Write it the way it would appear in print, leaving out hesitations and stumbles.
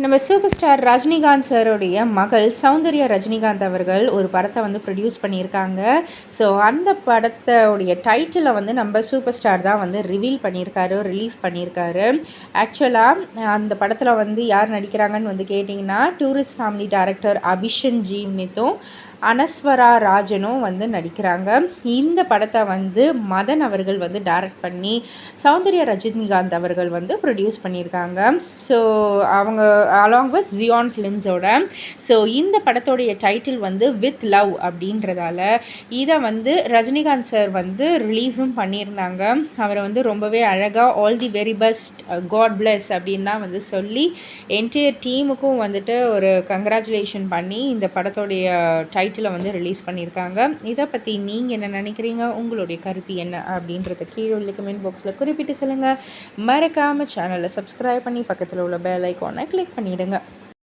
நம்ம super star Rajinikanth சாருடைய மகள் சௌந்தர்யா ரஜினிகாந்த் அவர்கள் ஒரு படத்தை வந்து ப்ரொடியூஸ் பண்ணியிருக்காங்க. ஸோ அந்த படத்தோடைய டைட்டிலை வந்து நம்ம சூப்பர் ஸ்டார் தான் வந்து ரிவீல் பண்ணியிருக்காரு, ரிலீஸ் பண்ணியிருக்காரு. ஆக்சுவலாக அந்த படத்தில் வந்து யார் நடிக்கிறாங்கன்னு வந்து கேட்டிங்கன்னா, tourist family director அபிஷன் G மித்தும் Anaswara ராஜனும் வந்து நடிக்கிறாங்க. இந்த படத்தை வந்து மதன் அவர்கள் வந்து டைரக்ட் பண்ணி சௌந்தர்யா ரஜினிகாந்த் அவர்கள் வந்து ப்ரொடியூஸ் பண்ணியிருக்காங்க. ஸோ அவங்க அலாங் வித் ஜியான் ஃபிலிம்ஸோட. ஸோ இந்த படத்தோடைய டைட்டில் வந்து வித் லவ் அப்படின்றதால இதை வந்து ரஜினிகாந்த் சார் வந்து ரிலீஸும் பண்ணியிருந்தாங்க. அவரை வந்து ரொம்பவே அழகாக all the very best, God bless அப்படின்லாம் வந்து சொல்லி என்டையர் டீமுக்கும் வந்துட்டு ஒரு கங்க்ராச்சுலேஷன் பண்ணி இந்த படத்தோடைய டைட்டிலை வந்து ரிலீஸ் பண்ணியிருக்காங்க. இதை பற்றி நீங்கள் என்ன நினைக்கிறீங்க, உங்களுடைய கருத்து என்ன அப்படின்றத கீழே உள்ள கமெண்ட் பாக்ஸில் குறிப்பிட்டு சொல்லுங்கள். மறக்காமல் சேனலை சப்ஸ்கிரைப் பண்ணி பக்கத்தில் உள்ள பெல் ஐக்கானை கிளிக் பண்ணிவிடுங்க.